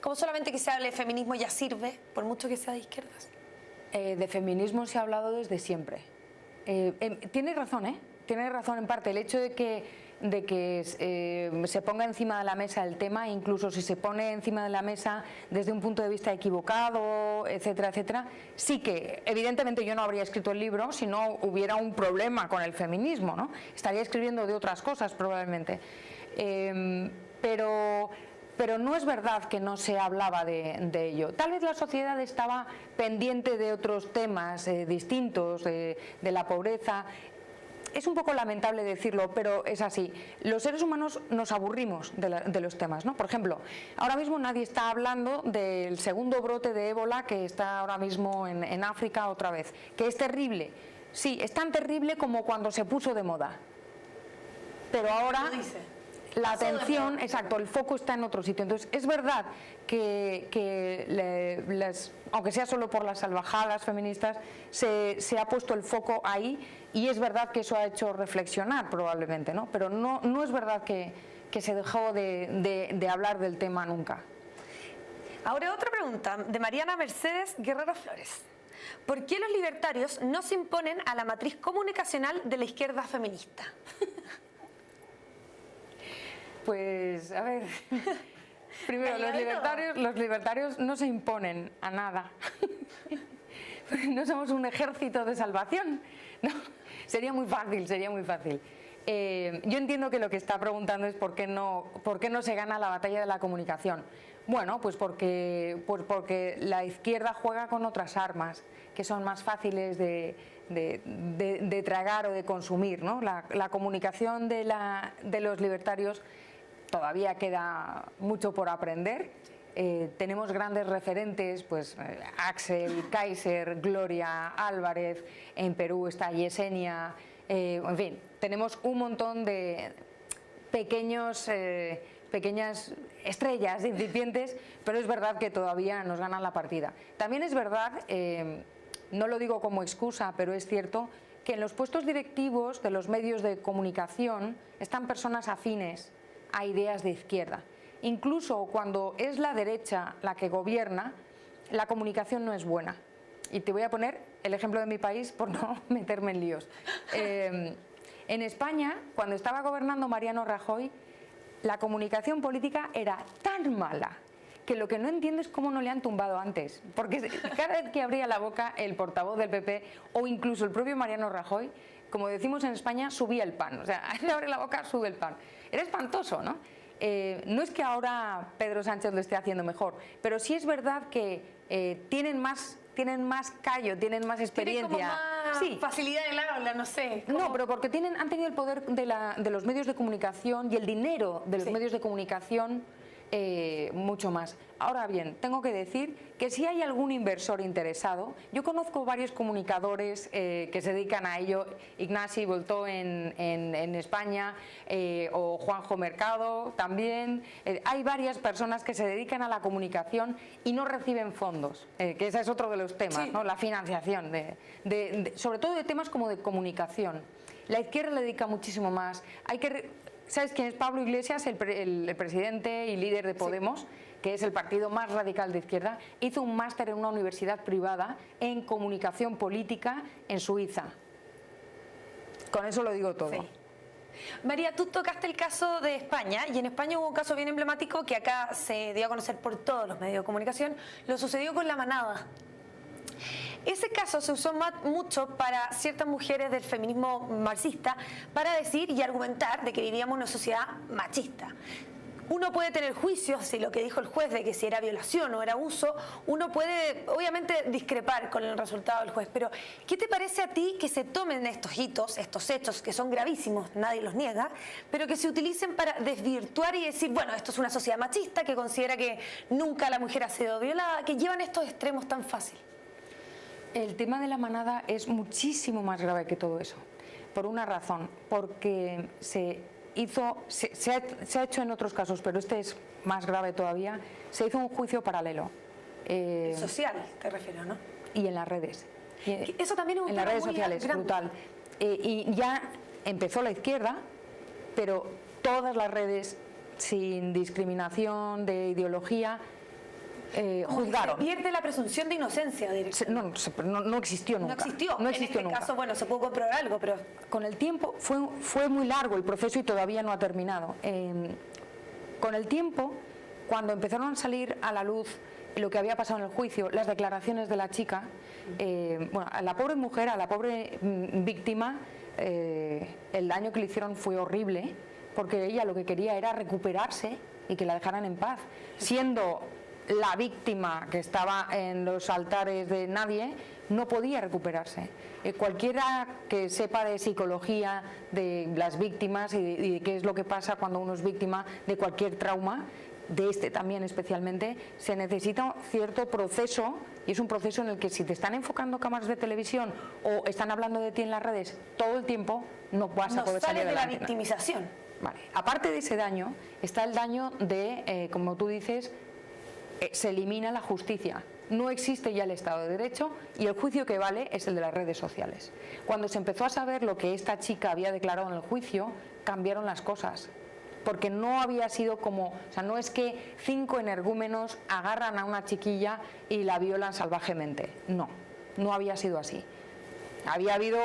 ¿Como solamente que se hable de feminismo ya sirve, por mucho que sea de izquierdas? De feminismo se ha hablado desde siempre. Tiene razón, ¿eh? Tiene razón en parte. El hecho de que se ponga encima de la mesa el tema, incluso si se pone encima de la mesa desde un punto de vista equivocado, etcétera, etcétera, sí que evidentemente yo no habría escrito el libro si no hubiera un problema con el feminismo, ¿no? Estaría escribiendo de otras cosas probablemente, pero no es verdad que no se hablaba de ello. Tal vez la sociedad estaba pendiente de otros temas distintos, de la pobreza. Es un poco lamentable decirlo, pero es así. Los seres humanos nos aburrimos de los temas, ¿no? Por ejemplo, ahora mismo nadie está hablando del segundo brote de ébola que está ahora mismo en África otra vez, que es terrible. Sí, es tan terrible como cuando se puso de moda. Pero ahora la atención, exacto, el foco está en otro sitio. Entonces, es verdad que aunque sea solo por las salvajadas feministas, se ha puesto el foco ahí y es verdad que eso ha hecho reflexionar probablemente, ¿no? Pero no es verdad que se dejó de hablar del tema nunca. Ahora otra pregunta de Mariana Mercedes Guerrero Flores. ¿Por qué los libertarios no se imponen a la matriz comunicacional de la izquierda feminista? Pues, a ver, primero, los libertarios no se imponen a nada. No somos un ejército de salvación. No, sería muy fácil, sería muy fácil. Yo entiendo que lo que está preguntando es por qué no se gana la batalla de la comunicación. Bueno, pues porque la izquierda juega con otras armas que son más fáciles de tragar o de consumir, ¿no? La comunicación de los libertarios todavía queda mucho por aprender. Tenemos grandes referentes, pues Axel, Kaiser, Gloria, Álvarez, en Perú está Yesenia, en fin, tenemos un montón de pequeñas estrellas incipientes, pero es verdad que todavía nos ganan la partida. También es verdad, no lo digo como excusa, pero es cierto que en los puestos directivos de los medios de comunicación están personas afines a ideas de izquierda. Incluso cuando es la derecha la que gobierna, la comunicación no es buena. Y te voy a poner el ejemplo de mi país por no meterme en líos. En España, cuando estaba gobernando Mariano Rajoy, la comunicación política era tan mala que lo que no entiendo es cómo no le han tumbado antes. Porque cada vez que abría la boca el portavoz del PP o incluso el propio Mariano Rajoy, como decimos en España, subía el pan. O sea, él abre la boca, sube el pan. Era espantoso, ¿no? No es que ahora Pedro Sánchez lo esté haciendo mejor, pero sí es verdad que tienen más callo, tienen más experiencia. Tienen como más facilidad del habla, no sé. ¿Cómo? No, pero porque han tenido el poder de los medios de comunicación y el dinero de los medios de comunicación mucho más. Ahora bien, tengo que decir que si hay algún inversor interesado, yo conozco varios comunicadores que se dedican a ello, Ignasi Voltó en España, o Juanjo Mercado también, hay varias personas que se dedican a la comunicación y no reciben fondos, que ese es otro de los temas, sí, ¿no? La financiación, sobre todo de temas como de comunicación. La izquierda le dedica muchísimo más. ¿Sabes quién es Pablo Iglesias, el presidente y líder de Podemos? Sí. Que es el partido más radical de izquierda, hizo un máster en una universidad privada en comunicación política en Suiza. Con eso lo digo todo. Sí. María, tú tocaste el caso de España, y en España hubo un caso bien emblemático que acá se dio a conocer por todos los medios de comunicación. Lo sucedió con La Manada. Ese caso se usó mucho para ciertas mujeres del feminismo marxista para decir y argumentar de que vivíamos en una sociedad machista. Uno puede tener juicios si lo que dijo el juez de que si era violación o era abuso, uno puede obviamente discrepar con el resultado del juez, pero ¿qué te parece a ti que se tomen estos hitos, estos hechos que son gravísimos, nadie los niega, pero que se utilicen para desvirtuar y decir, bueno, esto es una sociedad machista que considera que nunca la mujer ha sido violada, que llevan estos extremos tan fácil? El tema de La Manada es muchísimo más grave que todo eso, por una razón, porque se ha hecho en otros casos, pero este es más grave todavía, se hizo un juicio paralelo. Social, te refiero, ¿no? Y en las redes. Eso también es un en las redes sociales, grande. Brutal. Y ya empezó la izquierda, pero todas las redes, sin discriminación de ideología, juzgaron. Se pierde la presunción de inocencia. No existió nunca. No existió en este caso, bueno, se pudo comprobar algo, pero... Con el tiempo fue muy largo el proceso y todavía no ha terminado. Con el tiempo, cuando empezaron a salir a la luz lo que había pasado en el juicio, las declaraciones de la chica, bueno, a la pobre mujer, a la pobre víctima, el daño que le hicieron fue horrible, porque ella lo que quería era recuperarse y que la dejaran en paz, siendo la víctima que estaba en los altares de nadie, no podía recuperarse. Cualquiera que sepa de psicología de las víctimas y de qué es lo que pasa cuando uno es víctima de cualquier trauma, de este también especialmente, se necesita cierto proceso, y es un proceso en el que si te están enfocando cámaras de televisión o están hablando de ti en las redes todo el tiempo, no vas a poder salir adelante. No sale de la victimización. Vale. Aparte de ese daño, está el daño de, como tú dices, se elimina la justicia. No existe ya el Estado de Derecho y el juicio que vale es el de las redes sociales. Cuando se empezó a saber lo que esta chica había declarado en el juicio, cambiaron las cosas. Porque no había sido como, o sea, no es que 5 energúmenos agarran a una chiquilla y la violan salvajemente. No, no había sido así. Había habido,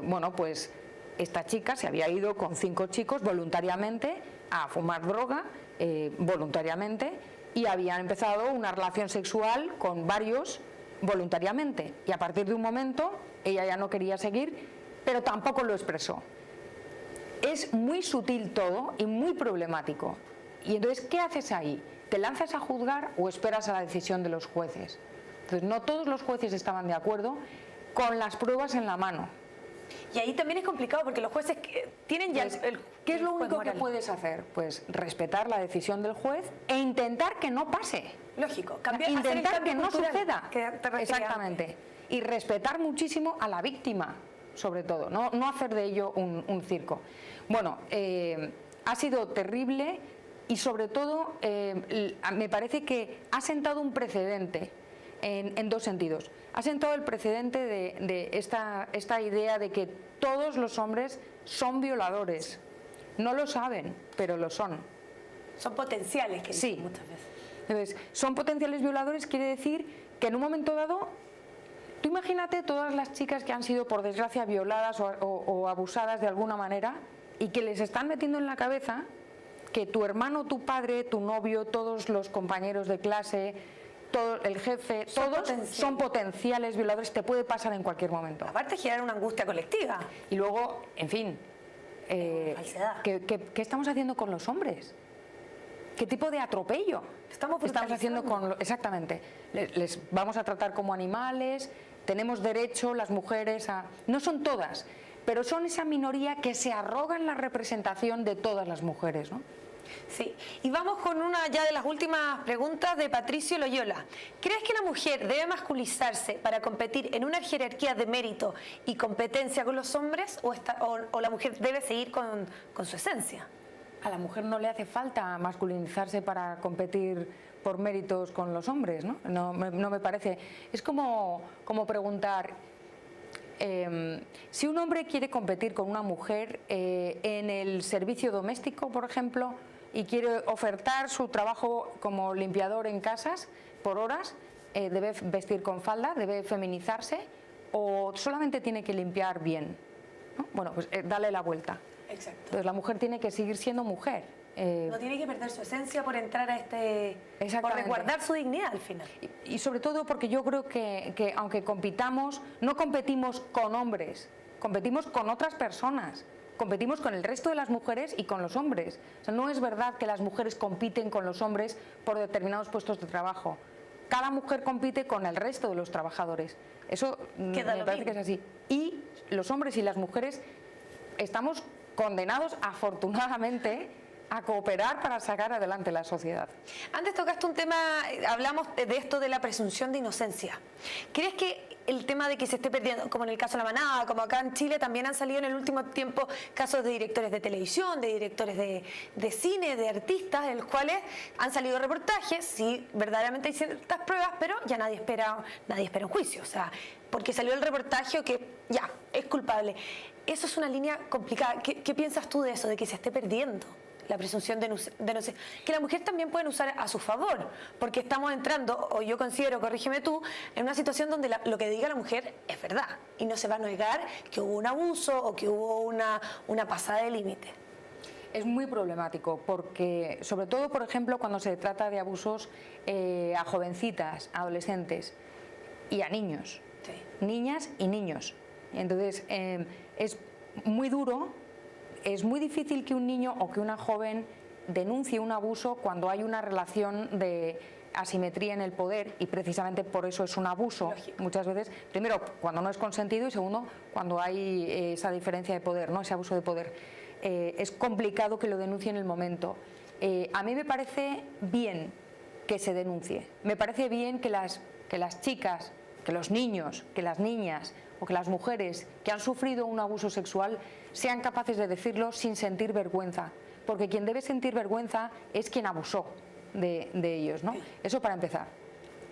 bueno, pues esta chica se había ido con 5 chicos voluntariamente a fumar droga, voluntariamente, y habían empezado una relación sexual con varios voluntariamente. Y a partir de un momento ella ya no quería seguir, pero tampoco lo expresó. Es muy sutil todo y muy problemático. Y entonces, ¿qué haces ahí? ¿Te lanzas a juzgar o esperas a la decisión de los jueces? Entonces, no todos los jueces estaban de acuerdo con las pruebas en la mano. Y ahí también es complicado porque los jueces tienen ya ¿qué es lo único que puedes hacer? Pues respetar la decisión del juez e intentar que no pase. Lógico, intentar que no suceda. Exactamente. Y respetar muchísimo a la víctima, sobre todo, no hacer de ello un circo. Bueno, ha sido terrible y sobre todo me parece que ha sentado un precedente en dos sentidos. Ha sentado el precedente de esta idea de que todos los hombres son violadores. No lo saben, pero lo son. Son potenciales, que dicen sí. Muchas veces. Entonces, son potenciales violadores quiere decir que en un momento dado, tú imagínate todas las chicas que han sido por desgracia violadas o abusadas de alguna manera y que les están metiendo en la cabeza que tu hermano, tu padre, tu novio, todos los compañeros de clase, todo el jefe, todos son potenciales violadores, te puede pasar en cualquier momento. Aparte generar una angustia colectiva. Y luego, en fin, ¿qué estamos haciendo con los hombres? ¿Qué tipo de atropello estamos haciendo con exactamente? Les vamos a tratar como animales, tenemos derecho las mujeres a... No son todas, pero son esa minoría que se arrogan la representación de todas las mujeres, ¿no? Sí, y vamos con una ya de las últimas preguntas de Patricio Loyola. ¿Crees que la mujer debe masculizarse para competir en una jerarquía de mérito y competencia con los hombres o la mujer debe seguir con su esencia? A la mujer no le hace falta masculinizarse para competir por méritos con los hombres, ¿no? No me parece. Es como preguntar, si un hombre quiere competir con una mujer en el servicio doméstico, por ejemplo, y quiere ofertar su trabajo como limpiador en casas por horas, ¿debe vestir con falda, debe feminizarse o solamente tiene que limpiar bien, ¿no? Bueno, pues dale la vuelta. Exacto. Entonces la mujer tiene que seguir siendo mujer. No tiene que perder su esencia por entrar a por resguardar su dignidad al final. Y sobre todo porque yo creo que aunque compitamos, no competimos con hombres, competimos con otras personas. Competimos con el resto de las mujeres y con los hombres. O sea, no es verdad que las mujeres compiten con los hombres por determinados puestos de trabajo. Cada mujer compite con el resto de los trabajadores. Eso me parece que es así. Y los hombres y las mujeres estamos condenados, afortunadamente, a cooperar para sacar adelante la sociedad. Antes tocaste un tema, hablamos de esto de la presunción de inocencia. ¿Crees que el tema de que se esté perdiendo, como en el caso de La Manada, como acá en Chile, también han salido en el último tiempo casos de directores de televisión, de directores de cine, de artistas, en los cuales han salido reportajes, sí, verdaderamente hay ciertas pruebas, pero ya nadie espera un juicio, o sea, porque salió el reportaje que ya, es culpable. Eso es una línea complicada. ¿Qué piensas tú de eso, de que se esté perdiendo la presunción de inocencia, que la mujer también pueden usar a su favor, porque estamos entrando, o yo considero, corrígeme tú, en una situación donde lo que diga la mujer es verdad y no se va a negar que hubo un abuso o que hubo una pasada de límite? Es muy problemático porque, sobre todo, por ejemplo, cuando se trata de abusos a jovencitas, adolescentes y a niños, sí. Niñas y niños. Entonces, es muy duro. Es muy difícil que un niño o que una joven denuncie un abuso cuando hay una relación de asimetría en el poder y precisamente por eso es un abuso. Lógico. Muchas veces, primero, cuando no es consentido y segundo, cuando hay esa diferencia de poder, ¿no? Ese abuso de poder. Es complicado que lo denuncie en el momento. A mí me parece bien que se denuncie. Me parece bien que las chicas, que los niños, que las niñas o que las mujeres que han sufrido un abuso sexual sean capaces de decirlo sin sentir vergüenza, porque quien debe sentir vergüenza es quien abusó de ellos, ¿no? Eso para empezar.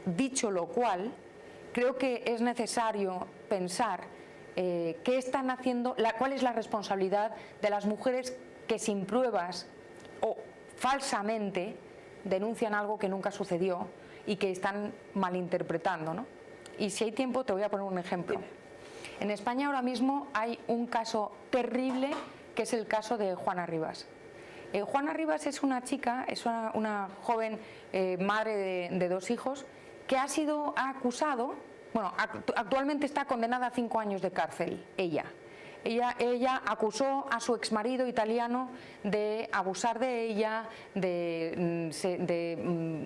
Dicho lo cual, creo que es necesario pensar qué están haciendo, cuál es la responsabilidad de las mujeres que sin pruebas o falsamente denuncian algo que nunca sucedió y que están malinterpretando, ¿no? Y si hay tiempo te voy a poner un ejemplo. En España ahora mismo hay un caso terrible que es el caso de Juana Rivas. Juana Rivas es una chica, es una joven madre de 2 hijos que ha sido acusado, bueno, actualmente está condenada a 5 años de cárcel, ella. Ella acusó a su exmarido italiano de abusar de ella, de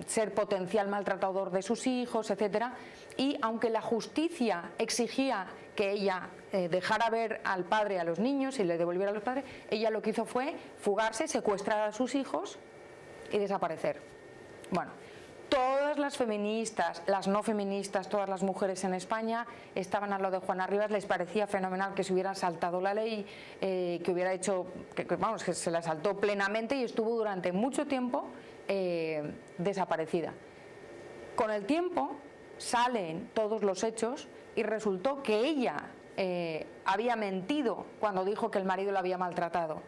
ser potencial maltratador de sus hijos, etcétera. Y aunque la justicia exigía que ella dejara ver al padre a los niños y le devolviera a los padres, ella lo que hizo fue fugarse, secuestrar a sus hijos y desaparecer. Bueno, todas las feministas, las no feministas, todas las mujeres en España estaban a lo de Juana Rivas, les parecía fenomenal que se hubiera saltado la ley, que hubiera hecho, vamos, que se la saltó plenamente y estuvo durante mucho tiempo desaparecida. Con el tiempo salen todos los hechos y resultó que ella había mentido cuando dijo que el marido la había maltratado.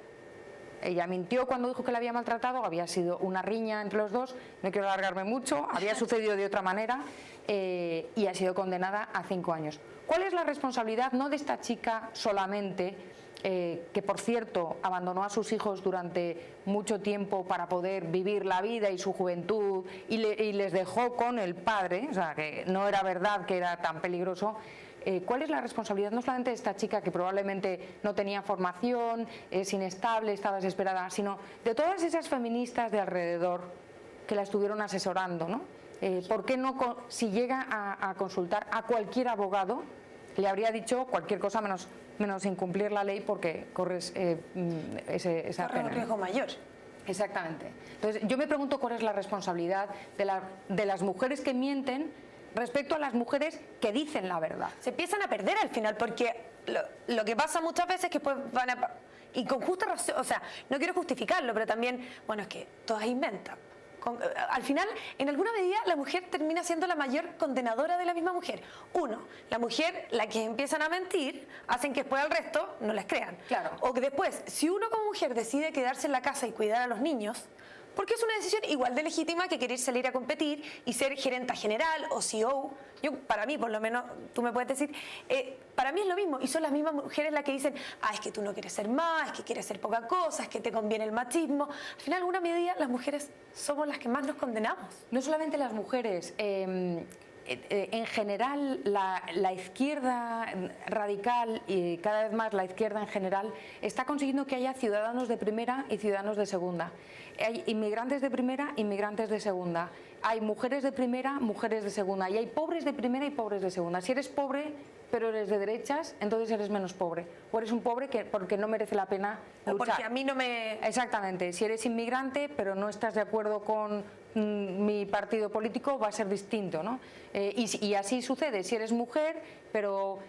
Ella mintió cuando dijo que la había maltratado, había sido una riña entre los dos, no quiero alargarme mucho, había sucedido de otra manera y ha sido condenada a 5 años. ¿Cuál es la responsabilidad no de esta chica solamente, que por cierto abandonó a sus hijos durante mucho tiempo para poder vivir la vida y su juventud y les dejó con el padre, o sea que no era verdad que era tan peligroso? ¿Cuál es la responsabilidad no solamente de esta chica que probablemente no tenía formación, es inestable, estaba desesperada, sino de todas esas feministas de alrededor que la estuvieron asesorando, ¿no? ¿Por qué no, si llega a consultar a cualquier abogado, le habría dicho cualquier cosa menos incumplir la ley porque corres esa pena? Un riesgo mayor. Exactamente. Entonces, yo me pregunto cuál es la responsabilidad de las mujeres que mienten respecto a las mujeres que dicen la verdad. Se empiezan a perder al final, porque lo que pasa muchas veces es que pues van a... Y con justa razón, o sea, no quiero justificarlo, pero también, bueno, es que todas inventan. Al final, en alguna medida, la mujer termina siendo la mayor condenadora de la misma mujer. Uno, la mujer, la que empiezan a mentir, hacen que después al resto no les crean. Claro. O que después, si uno como mujer decide quedarse en la casa y cuidar a los niños, porque es una decisión igual de legítima que querer salir a competir y ser gerenta general o CEO. Para mí, por lo menos, tú me puedes decir, para mí es lo mismo. Y son las mismas mujeres las que dicen, es que tú no quieres ser más, es que quieres ser poca cosa, es que te conviene el machismo. Al final, en alguna medida, las mujeres somos las que más nos condenamos. No solamente las mujeres. En general, la izquierda radical y cada vez más la izquierda en general está consiguiendo que haya ciudadanos de primera y ciudadanos de segunda. Hay inmigrantes de primera, inmigrantes de segunda. Hay mujeres de primera, mujeres de segunda. Y hay pobres de primera y pobres de segunda. Si eres pobre, pero eres de derechas, entonces eres menos pobre. O eres un pobre porque no merece la pena luchar. O porque a mí no me... Exactamente. Si eres inmigrante, pero no estás de acuerdo con mi partido político, va a ser distinto, ¿no? Y así sucede. Si eres mujer, pero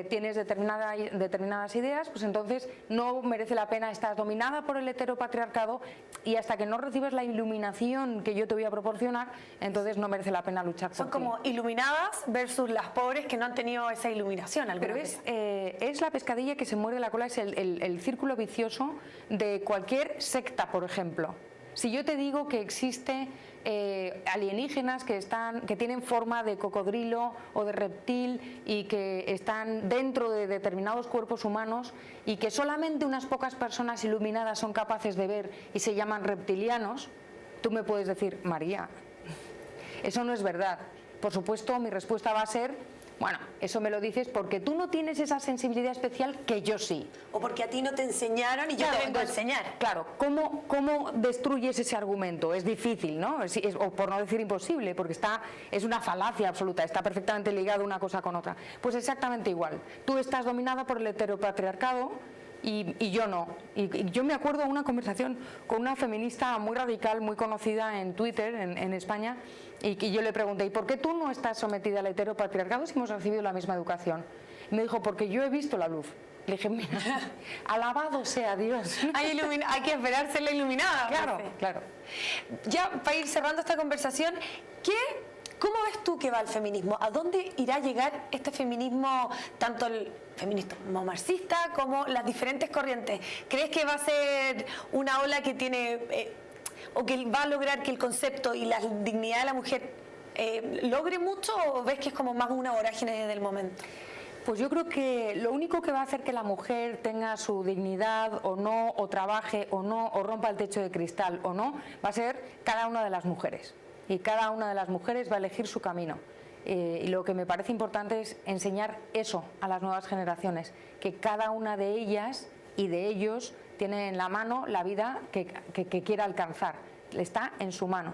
tienes determinadas ideas, pues entonces no merece la pena, estás dominada por el heteropatriarcado y hasta que no recibes la iluminación que yo te voy a proporcionar, entonces no merece la pena luchar por ti. Son como iluminadas versus las pobres que no han tenido esa iluminación. Pero es la pescadilla que se muerde la cola, es el círculo vicioso de cualquier secta, por ejemplo. Si yo te digo que existe alienígenas que tienen forma de cocodrilo o de reptil y que están dentro de determinados cuerpos humanos y que solamente unas pocas personas iluminadas son capaces de ver y se llaman reptilianos, tú me puedes decir, María, eso no es verdad. Por supuesto, mi respuesta va a ser, bueno, eso me lo dices porque tú no tienes esa sensibilidad especial que yo sí. O porque a ti no te enseñaron y yo te vengo a enseñar. Claro, ¿cómo destruyes ese argumento? Es difícil, ¿no? O por no decir imposible, porque es una falacia absoluta, está perfectamente ligado una cosa con otra. Pues exactamente igual. Tú estás dominada por el heteropatriarcado y yo no. Y yo me acuerdo de una conversación con una feminista muy radical, muy conocida en Twitter, en España, y yo le pregunté, ¿y por qué tú no estás sometida al heteropatriarcado si hemos recibido la misma educación? Y me dijo, porque yo he visto la luz. Le dije, mira, alabado sea Dios. Hay que esperarse la iluminada. Claro, profe. claro. Ya para ir cerrando esta conversación, ¿cómo ves tú que va el feminismo? ¿A dónde irá a llegar este feminismo, tanto el feminismo marxista como las diferentes corrientes? ¿Crees que va a ser una ola que tiene... o que va a lograr que el concepto y la dignidad de la mujer logre mucho, o ves que es como más una vorágine del momento? Pues yo creo que lo único que va a hacer que la mujer tenga su dignidad o no, o trabaje o no, o rompa el techo de cristal o no, va a ser cada una de las mujeres. Y cada una de las mujeres va a elegir su camino. Y lo que me parece importante es enseñar eso a las nuevas generaciones, que cada una de ellas y de ellos tiene en la mano la vida que quiera alcanzar, está en su mano.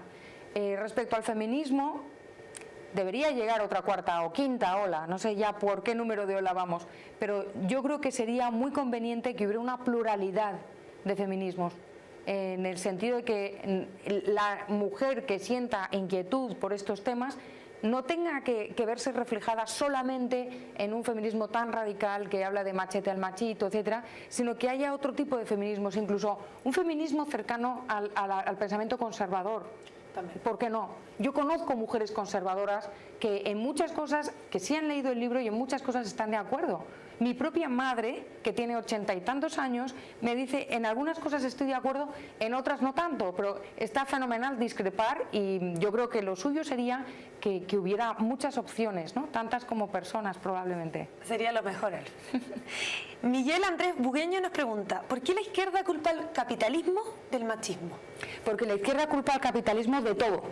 Respecto al feminismo, debería llegar otra cuarta o quinta ola, no sé ya por qué número de ola vamos, pero yo creo que sería muy conveniente que hubiera una pluralidad de feminismos, en el sentido de que la mujer que sienta inquietud por estos temas no tenga que verse reflejada solamente en un feminismo tan radical que habla de machete al machito, etcétera, sino que haya otro tipo de feminismos, incluso un feminismo cercano al pensamiento conservador. ¿Por qué no? Yo conozco mujeres conservadoras que en muchas cosas, que sí han leído el libro y en muchas cosas están de acuerdo. Mi propia madre, que tiene 80 y tantos años, me dice, en algunas cosas estoy de acuerdo, en otras no tanto, pero está fenomenal discrepar y yo creo que lo suyo sería que hubiera muchas opciones, ¿no? Tantas como personas probablemente. Sería lo mejor. Miguel Andrés Bugueño nos pregunta, ¿por qué la izquierda culpa al capitalismo del machismo? Porque la izquierda culpa al capitalismo de todo.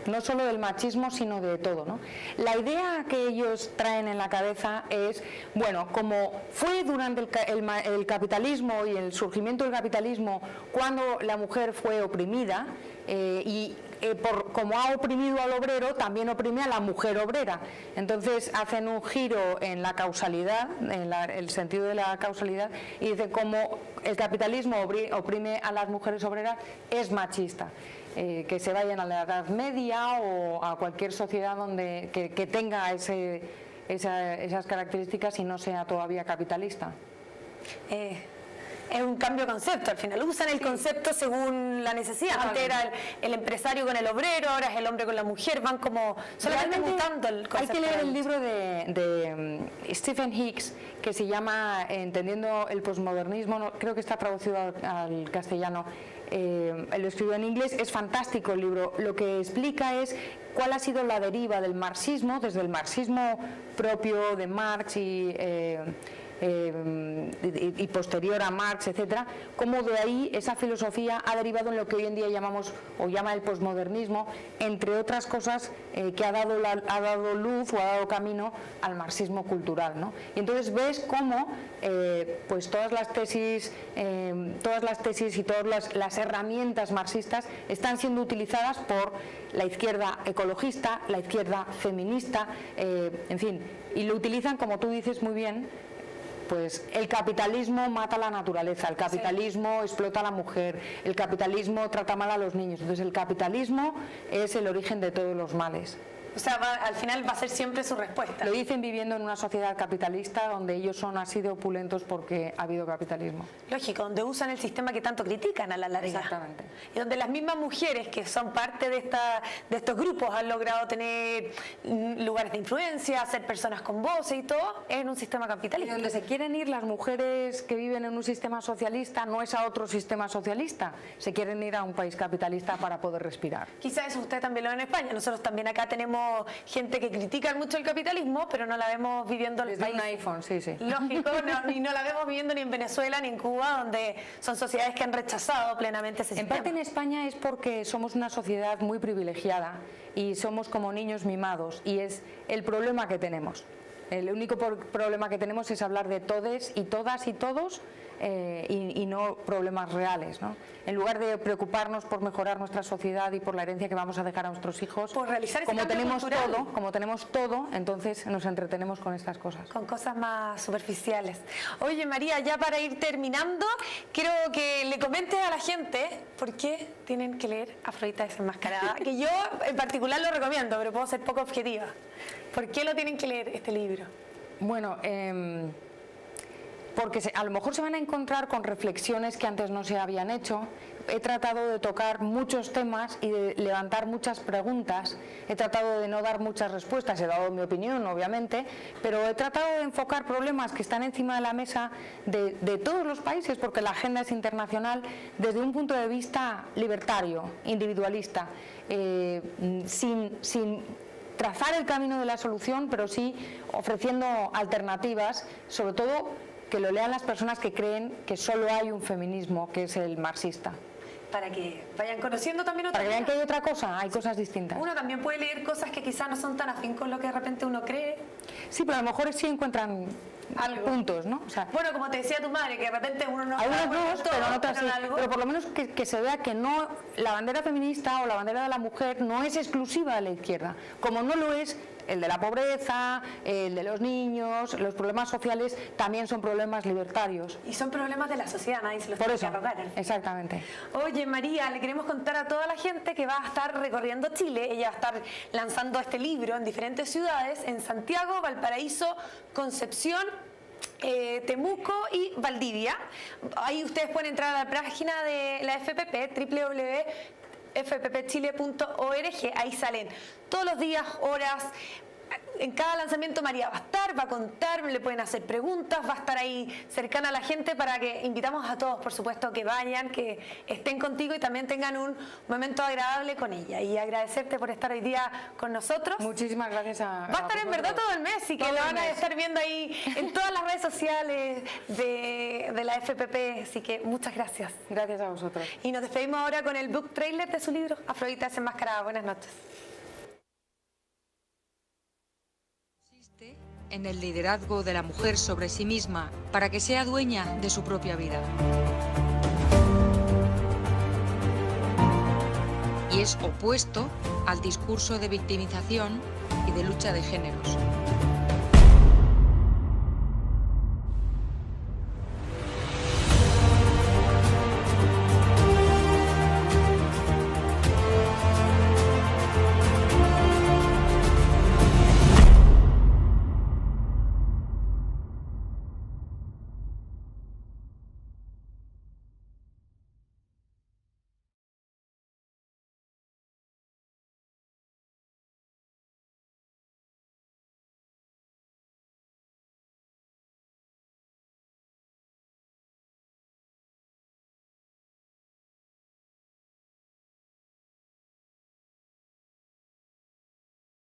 No solo del machismo, sino de todo, ¿no? La idea que ellos traen en la cabeza es, bueno, como fue durante el capitalismo y el surgimiento del capitalismo, cuando la mujer fue oprimida y como ha oprimido al obrero, también oprime a la mujer obrera. Entonces hacen un giro en la causalidad, en el sentido de la causalidad, y dicen como el capitalismo oprime a las mujeres obreras, es machista. Que se vayan a la Edad Media o a cualquier sociedad que tenga esas características y no sea todavía capitalista. Es un cambio de concepto, al final usan el concepto según la necesidad. Antes era el empresario con el obrero, ahora es el hombre con la mujer, van como solamente mutando el concepto. Hay que leer el libro de Stephen Hicks, que se llama Entendiendo el posmodernismo, creo que está traducido al castellano. Lo escribió en inglés, es fantástico el libro. Lo que explica es cuál ha sido la deriva del marxismo, desde el marxismo propio de Marx y posterior a Marx, etcétera, cómo de ahí esa filosofía ha derivado en lo que hoy en día llamamos o llama el posmodernismo, entre otras cosas que ha dado luz o ha dado camino al marxismo cultural, ¿no? Y entonces ves cómo pues todas las tesis y todas las herramientas marxistas están siendo utilizadas por la izquierda ecologista, la izquierda feminista, en fin, y lo utilizan, como tú dices muy bien, pues el capitalismo mata a la naturaleza, el capitalismo explota a la mujer, el capitalismo trata mal a los niños. Entonces el capitalismo es el origen de todos los males. O sea, al final va a ser siempre su respuesta. Lo dicen viviendo en una sociedad capitalista donde ellos son así de opulentos porque ha habido capitalismo. Lógico, donde usan el sistema que tanto critican a la larga. Exactamente. Y donde las mismas mujeres que son parte de estos grupos han logrado tener lugares de influencia, ser personas con voces y todo, es en un sistema capitalista. Y donde se quieren ir las mujeres que viven en un sistema socialista no es a otro sistema socialista, se quieren ir a un país capitalista para poder respirar. Quizás eso usted también lo ve en España, nosotros también acá tenemos gente que critica mucho el capitalismo, pero no la vemos viviendo en el país. Un iPhone, sí. Lógico, y no la vemos viviendo ni en Venezuela ni en Cuba, donde son sociedades que han rechazado plenamente ese sistema. En parte en España es porque somos una sociedad muy privilegiada y somos como niños mimados, y es el problema que tenemos. El único problema que tenemos es hablar de todes y todas y todos y no problemas reales, ¿no? En lugar de preocuparnos por mejorar nuestra sociedad y por la herencia que vamos a dejar a nuestros hijos, por realizar como tenemos todo, entonces nos entretenemos con estas cosas. Con cosas más superficiales. Oye, María, ya para ir terminando, quiero que le comentes a la gente por qué tienen que leer Afrodita Desenmascarada, que yo en particular lo recomiendo, pero puedo ser poco objetiva. ¿Por qué lo tienen que leer este libro? Bueno, porque a lo mejor se van a encontrar con reflexiones que antes no se habían hecho. He tratado de tocar muchos temas y de levantar muchas preguntas. He tratado de no dar muchas respuestas, he dado mi opinión, obviamente, pero he tratado de enfocar problemas que están encima de la mesa de todos los países, porque la agenda es internacional, desde un punto de vista libertario, individualista, sin trazar el camino de la solución, pero sí ofreciendo alternativas, sobre todo que lo lean las personas que creen que solo hay un feminismo, que es el marxista. Para que vayan conociendo también otra cosa. Para que vean que hay otra cosa, hay cosas distintas. Uno también puede leer cosas que quizás no son tan afín con lo que de repente uno cree. Sí, pero a lo mejor sí encuentran puntos, ¿no? O sea, bueno, como te decía tu madre, que de repente uno no... Algunos no, pero en otras sí. Pero por lo menos que se vea que no, la bandera feminista o la bandera de la mujer no es exclusiva de la izquierda, como no lo es el de la pobreza, el de los niños, los problemas sociales también son problemas libertarios. Y son problemas de la sociedad, nadie se los tiene que arrogar. Exactamente. Oye, María, le queremos contar a toda la gente que va a estar recorriendo Chile. Ella va a estar lanzando este libro en diferentes ciudades, en Santiago, Valparaíso, Concepción, Temuco y Valdivia. Ahí ustedes pueden entrar a la página de la FPP, www.fppchile.org. Ahí salen todos los días, horas. En cada lanzamiento María va a estar, va a contar, le pueden hacer preguntas, va a estar ahí cercana a la gente, para que invitamos a todos, por supuesto, que vayan, que estén contigo y también tengan un momento agradable con ella. Y agradecerte por estar hoy día con nosotros. Muchísimas gracias Va a estar en verdad todo el mes, y que lo van a estar viendo ahí en todas las redes sociales de la FPP, así que muchas gracias. Gracias a vosotros. Y nos despedimos ahora con el book trailer de su libro, Afrodita Desenmascarada. Buenas noches. En el liderazgo de la mujer sobre sí misma para que sea dueña de su propia vida. Y es opuesto al discurso de victimización y de lucha de géneros.